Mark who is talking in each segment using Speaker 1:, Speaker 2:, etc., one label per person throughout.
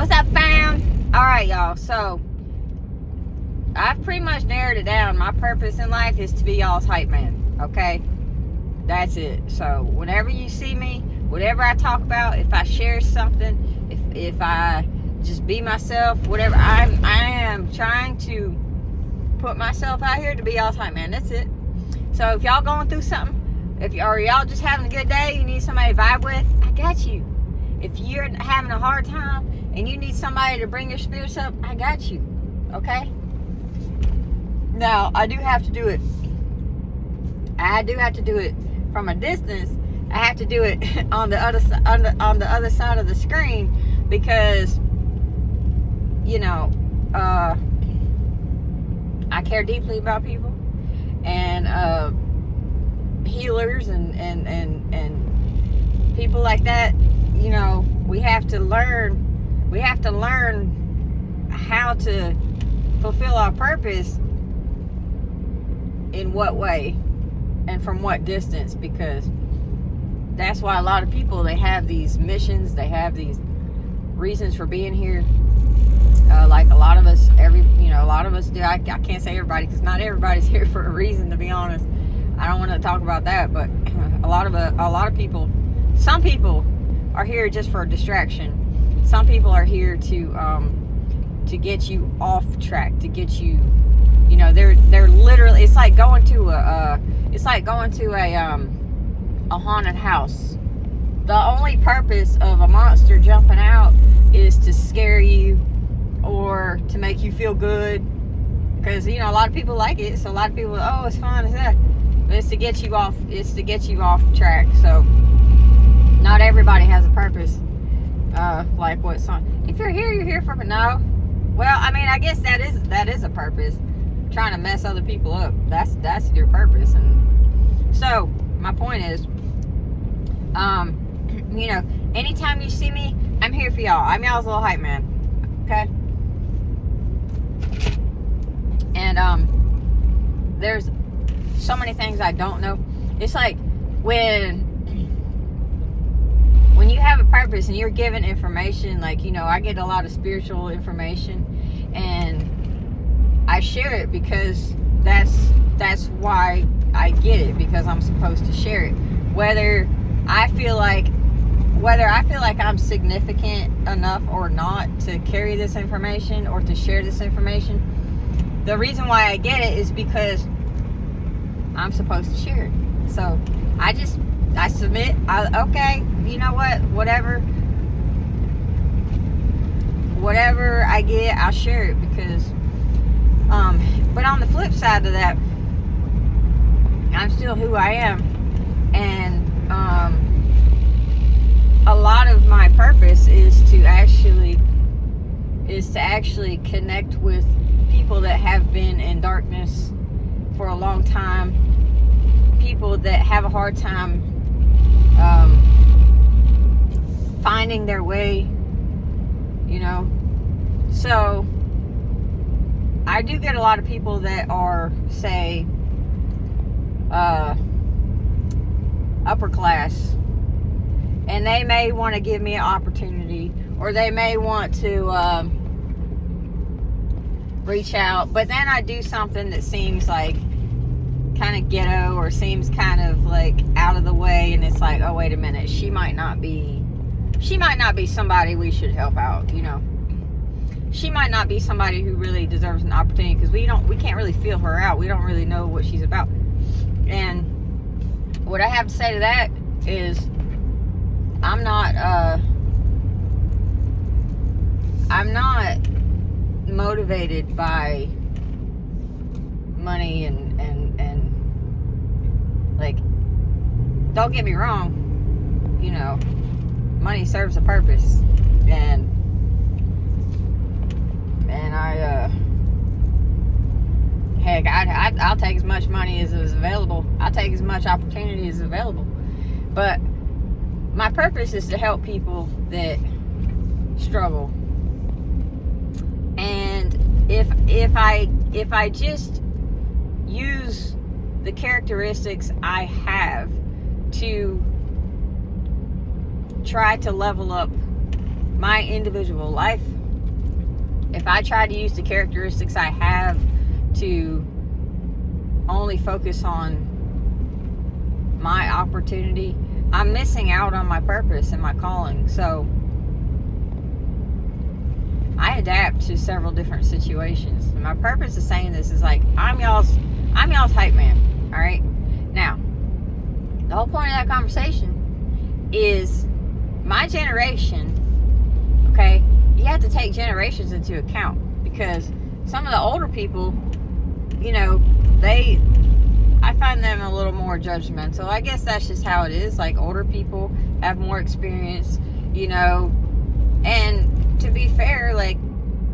Speaker 1: What's up, fam? Alright, y'all. So, I've pretty much narrowed it down. My purpose in life is to be y'all's hype man. Okay? That's it. So, whenever you see me, whatever I talk about, if I share something, if I just be myself, whatever, I am trying to put myself out here to be y'all's hype man. That's it. So, if y'all going through something, or y'all just having a good day, you need somebody to vibe with, I got you. If you're having a hard time and you need somebody to bring your spirits up, I got you. Okay? Now, I do have to do it. I do have to do it from a distance. I have to do it on the other side of the screen because, you know, I care deeply about people, and healers and people like that. You know, we have to learn how to fulfill our purpose in what way and from what distance, because that's why a lot of people, they have these missions, they have these reasons for being here. Like a lot of us do. I can't say everybody, because not everybody's here for a reason, to be honest. I don't want to talk about that, but a lot of people, some people are here just for a distraction. Some people are here to get you off track, to get you, you know, they're literally, it's like going to a haunted house. The only purpose of a monster jumping out is to scare you or to make you feel good, because, you know, a lot of people like it. So a lot of people, oh, it's fun, it's that, but it's to get you off track. So not everybody has a purpose. Like what song? If you're here, you're here for me. No. Well, I mean, I guess that is a purpose. Trying to mess other people up. That's your purpose. And so my point is, you know, anytime you see me, I'm here for y'all. I'm y'all's little hype man. Okay? And there's so many things I don't know. It's like when you have a purpose and you're given information, like, you know, I get a lot of spiritual information and I share it because that's why I get it, because I'm supposed to share it. Whether I feel like I'm significant enough or not to carry this information or to share this information, the reason why I get it is because I'm supposed to share it. So I submit. Okay, you know what? Whatever I get, I'll share it, because but on the flip side of that, I'm still who I am, and a lot of my purpose is to actually connect with people that have been in darkness for a long time, people that have a hard time finding their way, you know. So I do get a lot of people that are, say, upper class, and they may want to give me an opportunity, or they may want to reach out, but then I do something that seems like kind of ghetto, or seems kind of like out of the way, and it's like, oh, wait a minute, she might not be somebody we should help out, you know. She might not be somebody who really deserves an opportunity, because we can't really feel her out. We don't really know what she's about. And what I have to say to that is, I'm not motivated by money and like, don't get me wrong, you know, money serves a purpose, and heck, I'll take as much money as is available. I'll take as much opportunity as is available. But my purpose is to help people that struggle. And if I just use the characteristics I have to try to level up my individual life, if I try to use the characteristics I have to only focus on my opportunity, I'm missing out on my purpose and my calling. So I adapt to several different situations. And my purpose of saying this is like, I'm y'all's hype man. All right. Now, the whole point of that conversation is my generation. Okay, you have to take generations into account, because some of the older people, you know, I find them a little more judgmental. I guess that's just how it is. Like, older people have more experience, you know, and to be fair, like,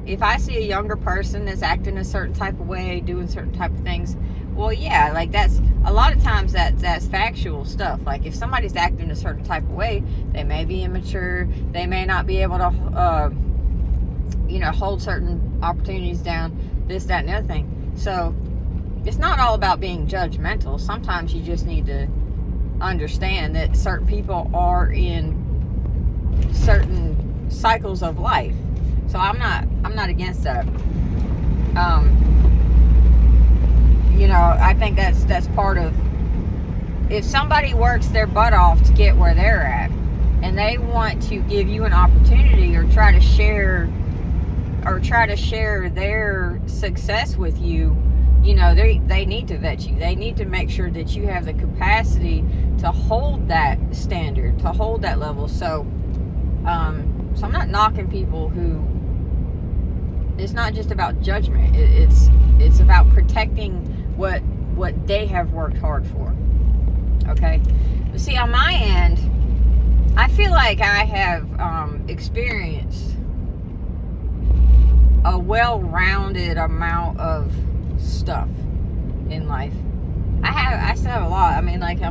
Speaker 1: if I see a younger person that's acting a certain type of way, doing certain type of things, well, yeah, like, that's a lot of times that's factual stuff. Like, if somebody's acting a certain type of way, they may be immature, they may not be able to you know, hold certain opportunities down, this, that, and the other thing. So it's not all about being judgmental. Sometimes you just need to understand that certain people are in certain cycles of life. So I'm not against that. You know, I think that's part of, if somebody works their butt off to get where they're at, and they want to give you an opportunity or try to share their success with you, you know, they need to vet you. They need to make sure that you have the capacity to hold that standard, to hold that level. So I'm not knocking people who, it's not just about judgment. It's about protecting what they have worked hard for. Okay? But see, on my end, I feel like I have experienced a well-rounded amount of stuff in life. I still have a lot. I mean, like, you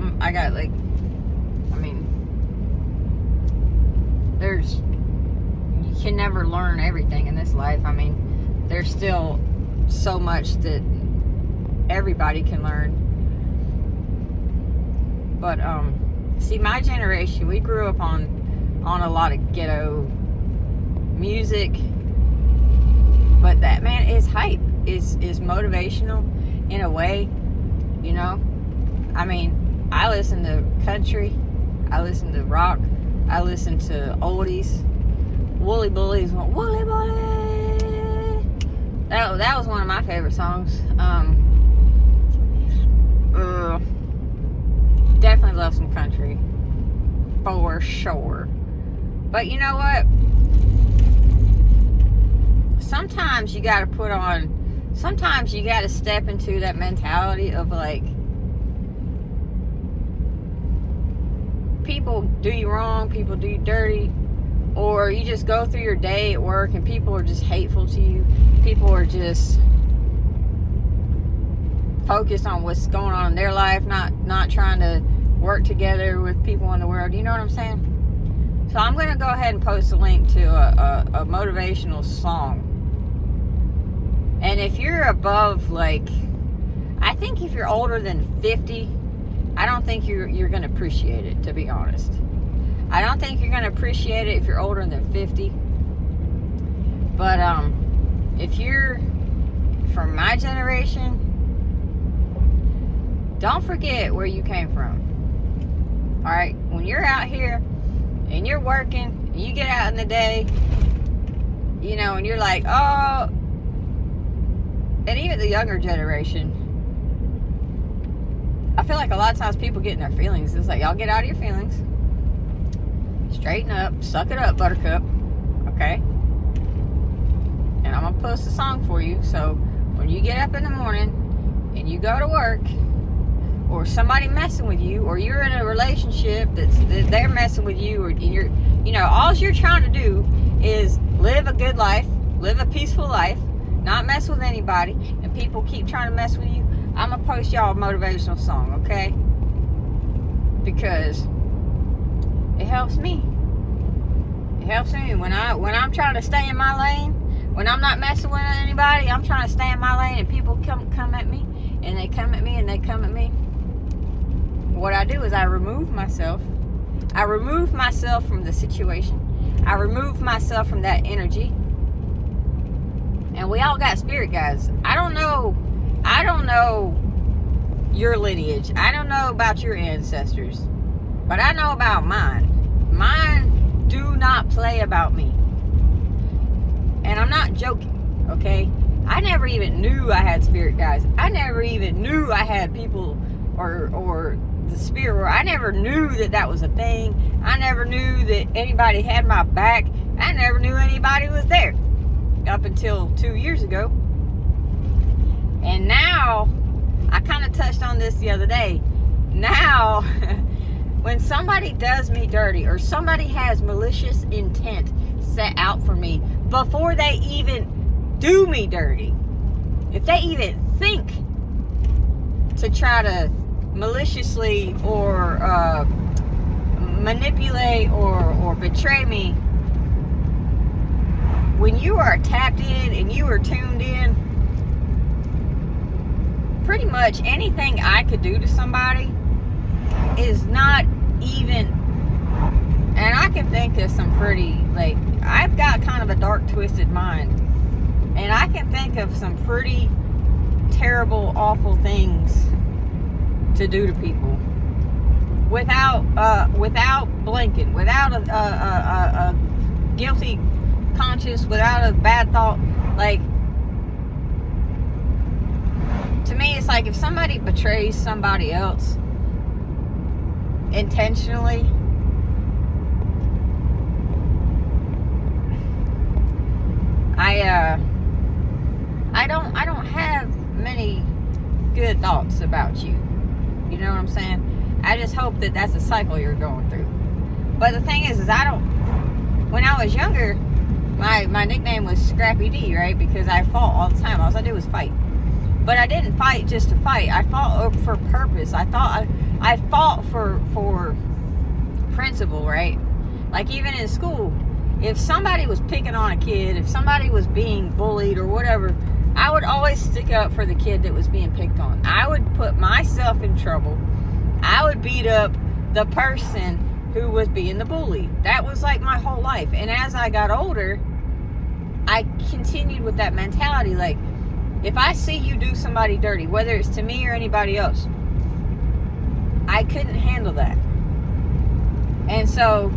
Speaker 1: can never learn everything in this life. I mean, there's still so much that everybody can learn. But see, my generation, we grew up on a lot of ghetto music. But that, man, is hype, is motivational in a way, you know. I mean, I listen to country, I listen to rock, I listen to oldies. Wooly Bullies, Wooly Bully. That was one of my favorite songs. Definitely love some country, for sure. But you know what? Sometimes you gotta sometimes you gotta step into that mentality of, like, people do you wrong, people do you dirty, or you just go through your day at work and people are just hateful to you. People are just focused on what's going on in their life, not trying to work together with people in the world. You know what I'm saying? So I'm going to go ahead and post a link to a motivational song. And if you're above, like, I think if you're older than 50, I don't think you're going to appreciate it, to be honest. I don't think you're going to appreciate it if you're older than 50. But if you're from my generation, don't forget where you came from. Alright? When you're out here and you're working, and you get out in the day, you know, and you're like, oh, and even the younger generation, I feel like a lot of times people get in their feelings. It's like, y'all get out of your feelings. Straighten up. Suck it up, buttercup. Okay? And I'm going to post a song for you. So when you get up in the morning and you go to work, or somebody messing with you, or you're in a relationship that they're messing with you, or you're, you know, all you're trying to do is live a good life, live a peaceful life, not mess with anybody, and people keep trying to mess with you, I'm going to post y'all a motivational song, okay? Because it helps me. It helps me when I'm trying to stay in my lane, when I'm not messing with anybody, I'm trying to stay in my lane, and people come at me, and they come at me, and they come at me. What I do is I remove myself from the situation. I removed myself from that energy. And we all got spirit guides. I don't know your lineage. I don't know about your ancestors. But I know about mine. Mine do not play about me. And I'm not joking, okay? I never even knew I had spirit guides. I never even knew I had people or the spirit world. I never knew that was a thing. I never knew that anybody had my back. I never knew anybody was there up until 2 years ago. And now, I kind of touched on this the other day. Now, when somebody does me dirty or somebody has malicious intent set out for me before they even do me dirty, if they even think to try to maliciously or manipulate or betray me, when you are tapped in and you are tuned in, pretty much anything I could do to somebody is not even, and I can think of some pretty, like, I've got kind of a dark, twisted mind, and I can think of some pretty terrible, awful things to do to people without blinking, without a guilty conscience, without a bad thought. Like, to me, it's like if somebody betrays somebody else intentionally, I don't have many good thoughts about you. You know what I'm saying? I just hope that that's a cycle you're going through. But the thing is when I was younger, my nickname was Scrappy D, right? Because I fought all the time. All I did was fight. But I didn't fight just to fight. I fought for purpose. I fought for principle, right? Like, even in school, if somebody was picking on a kid, if somebody was being bullied or whatever, I would always stick up for the kid that was being picked on. I would put myself in trouble. I would beat up the person who was being the bully. That was like my whole life. And as I got older, I continued with that mentality. Like, if I see you do somebody dirty, whether it's to me or anybody else, I couldn't handle that. And so,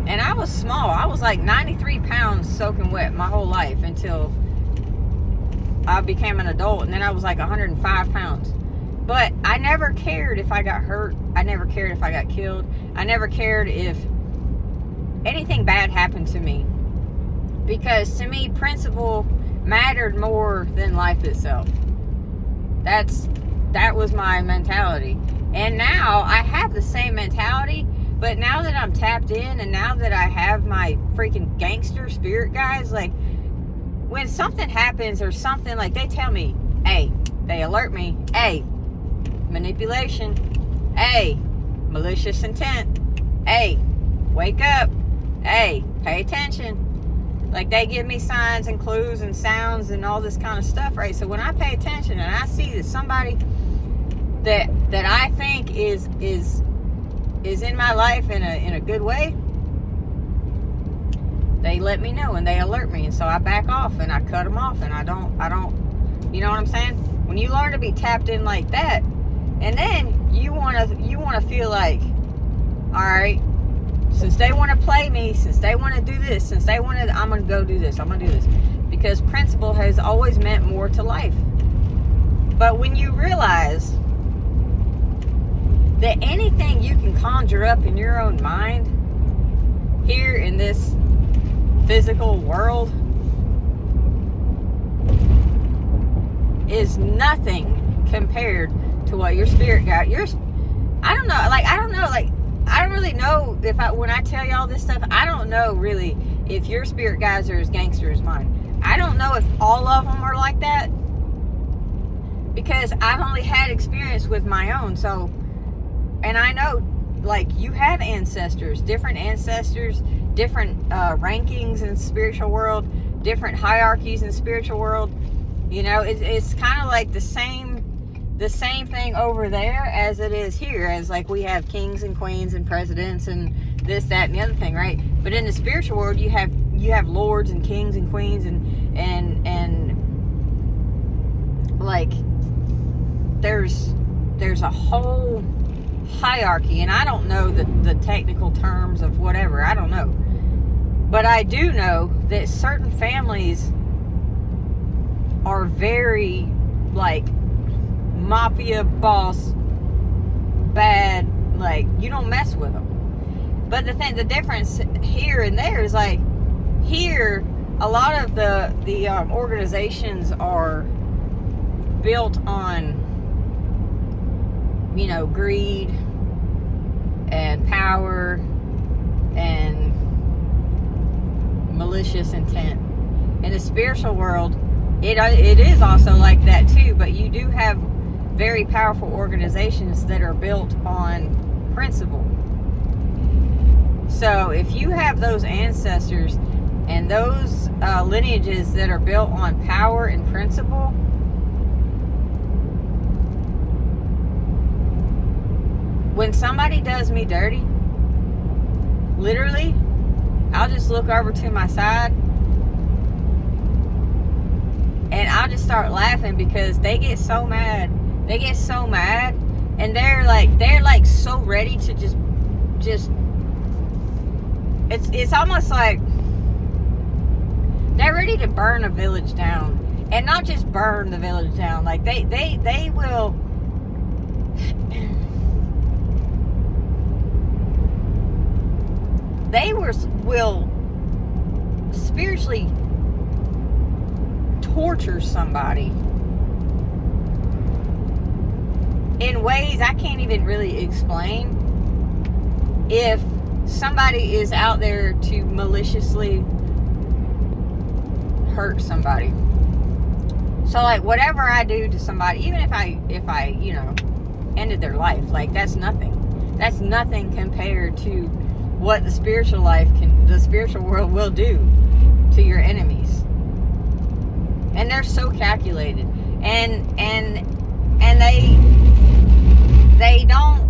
Speaker 1: and I was small. I was like 93 pounds soaking wet my whole life until I became an adult. And then I was like 105 pounds. But I never cared if I got hurt. I never cared if I got killed. I never cared if anything bad happened to me. Because to me, principle mattered more than life itself. That was my mentality. And now I have the same mentality, but now that I'm tapped in and now that I have my freaking gangster spirit guys, like, when something happens or something, like, they tell me, hey, they alert me, hey, manipulation, hey, malicious intent, hey, wake up, hey, pay attention. Like, they give me signs and clues and sounds and all this kind of stuff, right? So when I pay attention and I see that somebody that I think is in my life in a good way, they let me know and they alert me, and so I back off and I cut them off, and I don't, you know what I'm saying? When you learn to be tapped in like that, and then you wanna feel like, all right, since they want to play me, since they want to do this, since they want to, I'm going to go do this, I'm going to do this. Because principle has always meant more to life. But when you realize that anything you can conjure up in your own mind, here in this physical world, is nothing compared to what your spirit got. I don't really know if when I tell y'all this stuff, I don't know really if your spirit guides are as gangster as mine. I don't know if all of them are like that, because I've only had experience with my own. So, and I know, like, you have ancestors, different rankings in spiritual world, different hierarchies in spiritual world. You know, it's kind of like the same thing over there as it is here, as like we have kings and queens and presidents and this, that, and the other thing, right? But in the spiritual world, you have lords and kings and queens and like there's a whole hierarchy, and I don't know the technical terms of whatever. I don't know. But I do know that certain families are very, like, mafia boss, bad, like, you don't mess with them. But the difference here and there is, like, here, a lot of the organizations are built on, you know, greed and power and malicious intent. In the spiritual world, it is also like that too, but you do have very powerful organizations that are built on principle. So if you have those ancestors and those lineages that are built on power and principle, when somebody does me dirty, literally, I'll just look over to my side and I'll just start laughing because they get so mad. They get so mad, and they're like so ready to just it's almost like they're ready to burn a village down. And not just burn the village down, like they will will spiritually torture somebody in ways I can't even really explain if somebody is out there to maliciously hurt somebody. So like whatever I do to somebody, even if I you know, ended their life, like that's nothing compared to what the spiritual world will do to your enemies. And they're so calculated, and they don't,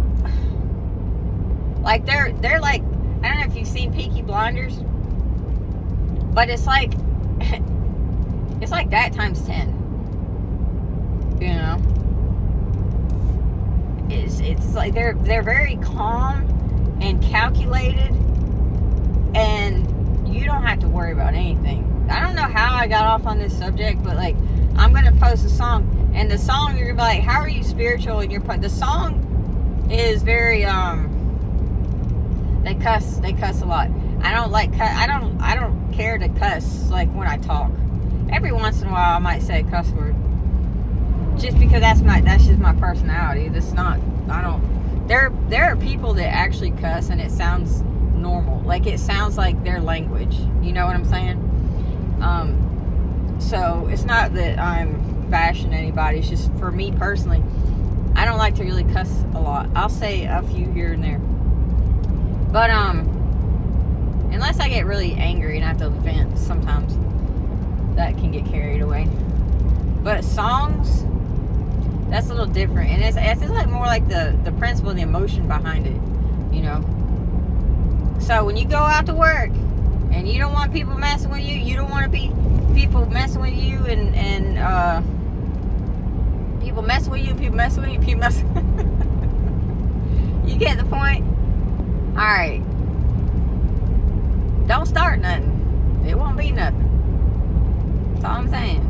Speaker 1: like, they're like, I don't know if you've seen Peaky Blinders, but it's like that times 10, you know. It's like they're very calm and calculated, and you don't have to worry about anything. I don't know how I got off on this subject, but like, I'm gonna post a song, and the song, you're gonna be like, how are you spiritual? And the song is very they cuss a lot. I don't like I don't care to cuss, like, when I talk. Every once in a while I might say a cuss word, just because that's just my personality. There are people that actually cuss and it sounds normal, like it sounds like their language, you know what I'm saying? So it's not that I'm bashing anybody, it's just for me personally, I don't like to really cuss a lot. I'll say a few here and there, but unless I get really angry and I have to vent, sometimes that can get carried away. But songs, that's a little different, and it's like more like the principle, the emotion behind it, you know. So when you go out to work and you don't want people messing with you, you don't want to be people messing with you, and people messing with you, people messing with you, people messing you get the point? Alright. Don't start nothing. It won't be nothing. That's all I'm saying.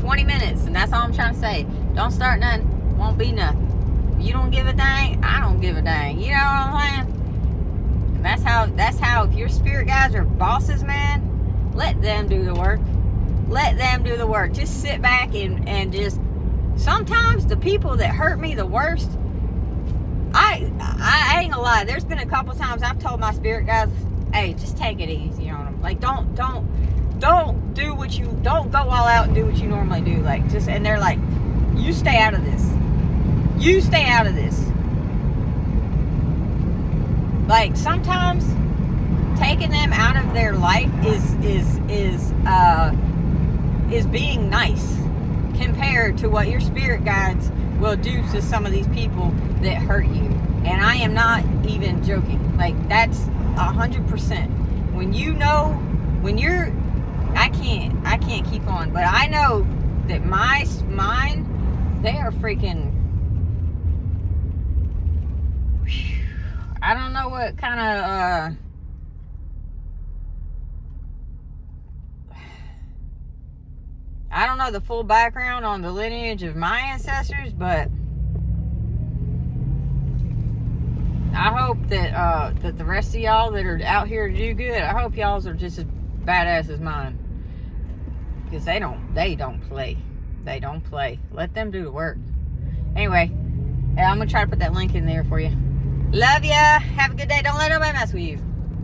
Speaker 1: 20 minutes, and that's all I'm trying to say. Don't start nothing. Won't be nothing. You don't give a dang, I don't give a dang. You know what I'm saying? And that's how if your spirit guides are bosses, man, let them do the work. Let them do the work. Just sit back and just, sometimes the people that hurt me the worst, I ain't gonna lie, there's been a couple times I've told my spirit guides, hey, just take it easy on them. Like, don't go all out and do what you normally do. Like, just, and they're like, you stay out of this. You stay out of this. Like, sometimes taking them out of their life is being nice compared to what your spirit guides will do to some of these people that hurt you. And I am not even joking. Like, that's 100%. when you know, when you're, I can't keep on, but I know that mine, they are freaking, I don't know what kind of, I don't know the full background on the lineage of my ancestors, but I hope that that the rest of y'all that are out here to do good, I hope y'all's are just as badass as mine. Because they don't play. They don't play. Let them do the work. Anyway, I'm going to try to put that link in there for you. Love ya. Have a good day. Don't let nobody mess with you.